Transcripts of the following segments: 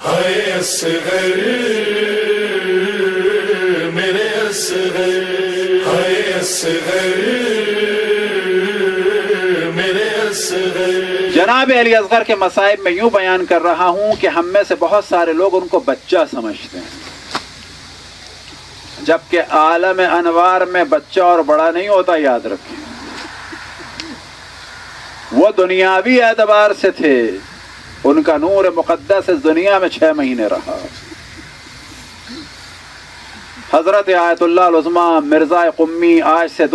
ہائے اصغر میرے اصغر، ہائے اصغر میرے اصغر۔ جناب علی اصغر کے مصائب میں یوں بیان کر رہا ہوں کہ ہم میں سے بہت سارے لوگ ان کو بچہ سمجھتے ہیں، جبکہ عالم انوار میں بچہ اور بڑا نہیں ہوتا، یاد رکھیں۔ وہ دنیاوی اعتبار سے تھے، ان کا نور مقدس اس دنیا میں 6 مہینے رہا۔ حضرت آیت اللہ العظمیٰ مرزا قمی آج سے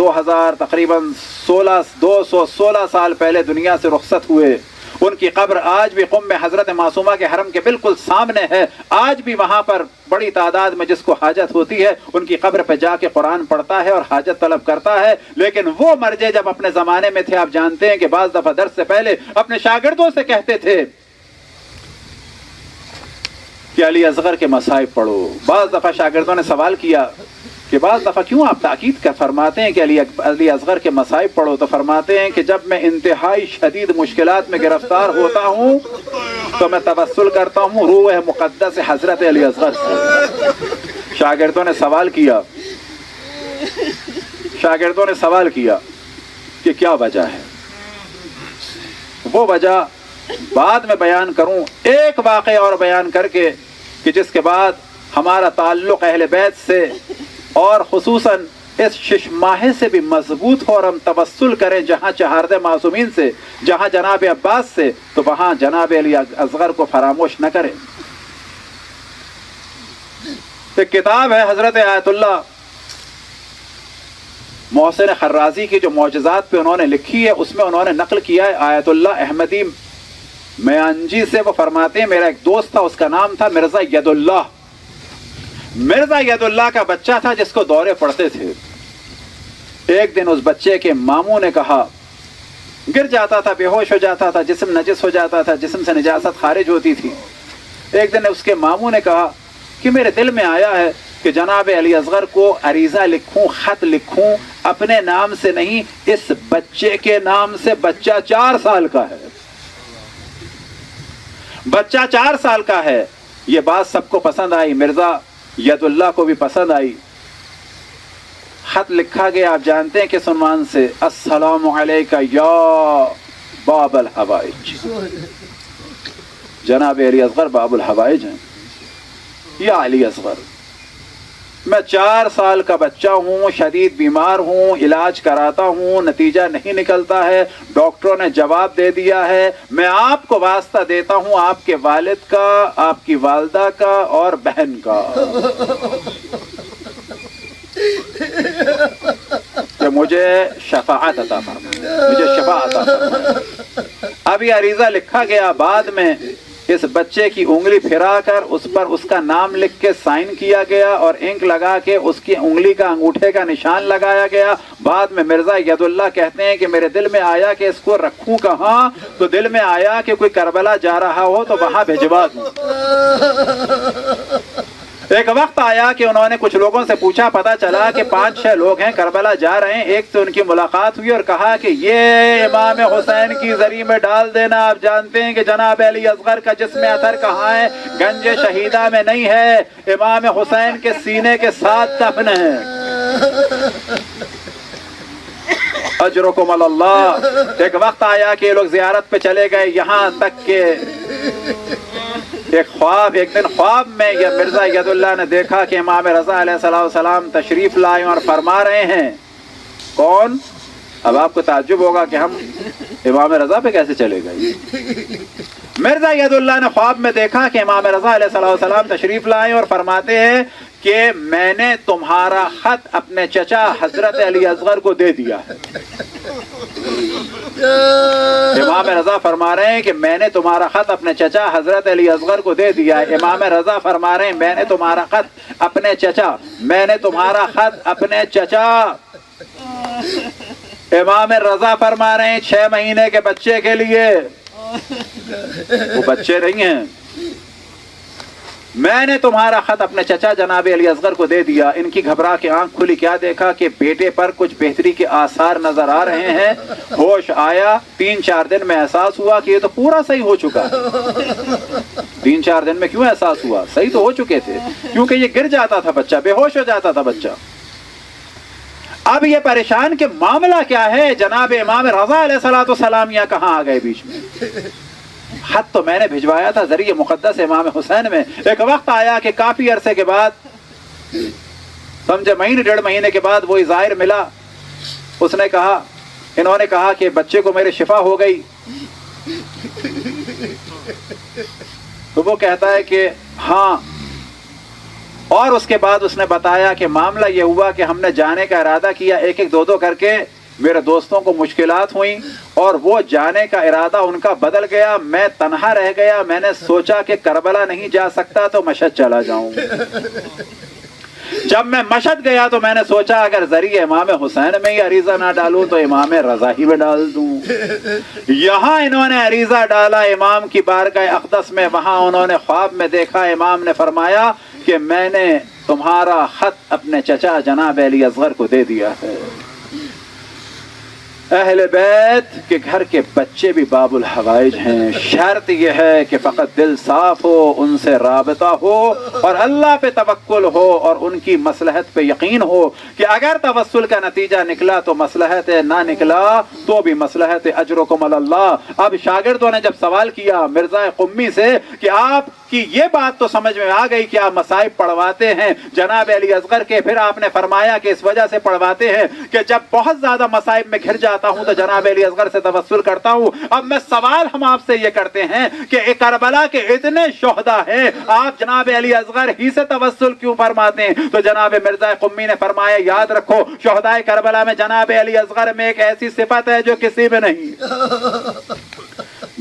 تقریباً 216 سال پہلے دنیا سے رخصت ہوئے۔ ان کی قبر آج بھی قم میں حضرت معصومہ کے حرم کے بالکل سامنے ہے۔ آج بھی وہاں پر بڑی تعداد میں جس کو حاجت ہوتی ہے ان کی قبر پہ جا کے قرآن پڑھتا ہے اور حاجت طلب کرتا ہے۔ لیکن وہ مرجع جب اپنے زمانے میں تھے، آپ جانتے ہیں کہ بعض دفعہ درس سے پہلے اپنے شاگردوں سے کہتے تھے کہ علی اصغر کے مصائب پڑھو۔ بعض دفعہ شاگردوں نے سوال کیا کہ بعض دفعہ کیوں آپ تاکید کر فرماتے ہیں کہ علی اصغر کے مصائب پڑھو؟ تو فرماتے ہیں کہ جب میں انتہائی شدید مشکلات میں گرفتار ہوتا ہوں تو میں توسل کرتا ہوں روح مقدس حضرت علی اصغر سے۔ شاگردوں نے سوال کیا کہ کیا وجہ ہے؟ وہ وجہ بعد میں بیان کروں، ایک واقعہ اور بیان کر کے کہ جس کے بعد ہمارا تعلق اہل بیت سے اور خصوصاً اس 6 ماہ سے بھی مضبوط ہو اور ہم توسل کریں جہاں چہارد معصومین سے، جہاں جناب عباس سے، تو وہاں جناب علی اصغر کو فراموش نہ کریں۔ ایک کتاب ہے حضرت آیت اللہ محسن خرازی کی جو معجزات پہ انہوں نے لکھی ہے، اس میں انہوں نے نقل کیا ہے آیت اللہ احمدی میانجی سے۔ وہ فرماتے ہیں میرا ایک دوست تھا، اس کا نام تھا مرزا ید اللہ۔ مرزا ید اللہ کا بچہ تھا جس کو دورے پڑتے تھے۔ ایک دن اس بچے کے ماموں نے کہا، گر جاتا تھا، بے ہوش ہو جاتا تھا، جسم نجس ہو جاتا تھا، جسم سے نجاست خارج ہوتی تھی۔ ایک دن اس کے ماموں نے کہا کہ میرے دل میں آیا ہے کہ جناب علی اصغر کو عریضہ لکھوں، خط لکھوں، اپنے نام سے نہیں، اس بچے کے نام سے۔ بچہ 4 سال کا ہے، بچہ 4 سال کا ہے۔ یہ بات سب کو پسند آئی، مرزا ید اللہ کو بھی پسند آئی۔ خط لکھا گیا، آپ جانتے ہیں کس عنوان سے؟ السلام علیکہ یا باب الحوائج۔ جناب علی اصغر باب الحوائج ہیں۔ یا علی اصغر، میں 4 سال کا بچہ ہوں، شدید بیمار ہوں، علاج کراتا ہوں، نتیجہ نہیں نکلتا ہے، ڈاکٹروں نے جواب دے دیا ہے، میں آپ کو واسطہ دیتا ہوں آپ کے والد کا، آپ کی والدہ کا اور بہن کا، کہ مجھے شفاعت عطا فرمائے، مجھے شفاعت عطا فرمائے۔ اب یہ عریضہ لکھا گیا، بعد میں اس بچے کی انگلی پھرا کر اس پر اس کا نام لکھ کے سائن کیا گیا اور انک لگا کے اس کی انگلی کا انگوٹھے کا نشان لگایا گیا۔ بعد میں مرزا ید اللہ کہتے ہیں کہ میرے دل میں آیا کہ اس کو رکھوں کہاں، تو دل میں آیا کہ کوئی کربلا جا رہا ہو تو وہاں بھجوا دوں۔ ایک وقت آیا کہ انہوں نے کچھ لوگوں سے پوچھا، پتا چلا کہ 5-6 لوگ ہیں کربلا جا رہے ہیں۔ ایک سے ان کی ملاقات ہوئی اور کہا کہ یہ امام حسین کی زری میں ڈال دینا۔ آپ جانتے ہیں کہ جناب علی اصغر کا جسم اطہر کہاں ہے؟ گنج شہیدہ میں نہیں ہے، امام حسین کے سینے کے ساتھ دفن ہے۔ اجرکم اللہ۔ ایک وقت آیا کہ یہ لوگ زیارت پہ چلے گئے، یہاں تک کہ ایک دن خواب میں یہ مرزا ید اللہ نے دیکھا کہ امام رضا علیہ السلام تشریف لائے اور فرما رہے ہیں۔ کون؟ اب آپ کو تعجب ہوگا کہ ہم امام رضا پہ کیسے چلے گئے۔ مرزا ید اللہ نے خواب میں دیکھا کہ امام رضا علیہ السلام تشریف لائے اور فرماتے ہیں کہ میں نے تمہارا خط اپنے چچا حضرت علی اصغر کو دے دیا ہے۔ امام رضا فرما رہے ہیں کہ میں نے تمہارا خط اپنے چچا حضرت علی اصغر کو دے دیا ہے۔ امام رضا فرما رہے ہیں میں نے تمہارا خط اپنے چچا، میں نے تمہارا خط اپنے چچا۔ امام رضا فرما رہے ہیں 6 مہینے کے بچے کے لیے، وہ بچے نہیں ہیں، میں نے تمہارا خط اپنے چچا جناب علی اصغر کو دے دیا۔ ان کی گھبرا کے آنکھ کھلی، کیا دیکھا کہ بیٹے پر کچھ بہتری کے آثار نظر آ رہے ہیں۔ ہوش آیا، 3-4 دن میں احساس ہوا کہ یہ تو پورا صحیح ہو چکا ہے۔ 3-4 دن میں کیوں احساس ہوا؟ صحیح تو ہو چکے تھے، کیونکہ یہ گر جاتا تھا بچہ، بے ہوش ہو جاتا تھا بچہ۔ اب یہ پریشان کہ معاملہ کیا ہے؟ جناب امام رضا علیہ الصلوۃ والسلام یہاں کہاں آ گئے بیچ میں؟ خط تو میں نے بھجوایا تھا ذریعہ مقدس امام حسین میں۔ ایک وقت آیا کہ کافی عرصے کے بعد، سمجھے مہینے 1.5 مہینے کے بعد وہی ظاہر ملا، اس نے کہا، انہوں نے کہا کہ بچے کو میرے شفا ہو گئی، تو وہ کہتا ہے کہ ہاں، اور اس کے بعد اس نے بتایا کہ معاملہ یہ ہوا کہ ہم نے جانے کا ارادہ کیا، 1-2 کر کے، میرے دوستوں کو مشکلات ہوئیں اور وہ جانے کا ارادہ ان کا بدل گیا، میں تنہا رہ گیا، میں نے سوچا کہ کربلا نہیں جا سکتا تو مشہد چلا جاؤں۔ جب میں مشہد گیا تو میں نے سوچا اگر ذریعہ امام حسین میں ہی عریضہ نہ ڈالوں تو امام رضا ہی میں ڈال دوں۔ یہاں انہوں نے عریضہ ڈالا امام کی بارگاہ اقدس میں، وہاں انہوں نے خواب میں دیکھا، امام نے فرمایا کہ میں نے تمہارا خط اپنے چچا جناب علی اصغر کو دے دیا ہے۔ اہل بیت کے گھر کے بچے بھی باب الحوائج ہیں، شرط یہ ہے کہ فقط دل صاف ہو، ان سے رابطہ ہو اور اللہ پہ توکل ہو اور ان کی مصلحت پہ یقین ہو کہ اگر توسل کا نتیجہ نکلا تو مصلحت ہے، نہ نکلا تو بھی مصلحت ہے، اجرکم علی اللہ۔ اب شاگردوں نے جب سوال کیا مرزا قمی سے کہ آپ کی یہ بات تو سمجھ میں آ گئی کہ آپ مصائب پڑھواتے ہیں جناب علی اصغر کے، پھر آپ نے فرمایا کہ اس وجہ سے پڑھواتے ہیں کہ جب بہت زیادہ مصائب میں گھر جاتا ہوں تو جناب علی اصغر سے توسل کرتا ہوں۔ اب میں سوال ہم آپ سے یہ کرتے ہیں کہ کربلا کے اتنے شہداء ہیں، آپ جناب علی اصغر ہی سے توسل کیوں فرماتے ہیں؟ تو جناب مرزا قمی نے فرمایا یاد رکھو شہداء کربلا میں جناب علی اصغر میں ایک ایسی صفت ہے جو کسی میں نہیں۔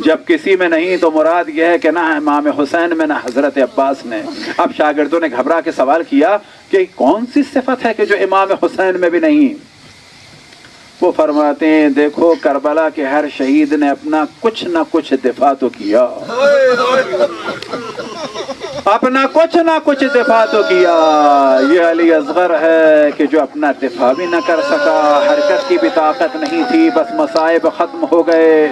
جب کسی میں نہیں تو مراد یہ ہے کہ نہ امام حسین میں نہ حضرت عباس میں۔ اب شاگردوں نے گھبرا کے سوال کیا کہ کون سی صفت ہے کہ جو امام حسین میں بھی نہیں؟ وہ فرماتے ہیں دیکھو کربلا کے ہر شہید نے اپنا کچھ نہ کچھ دفاع تو کیا، اپنا کچھ نہ کچھ دفاع تو کیا۔ یہ علی اصغر ہے کہ جو اپنا دفاع بھی نہ کر سکا، حرکت کی بھی طاقت نہیں تھی، بس مصائب ختم ہو گئے۔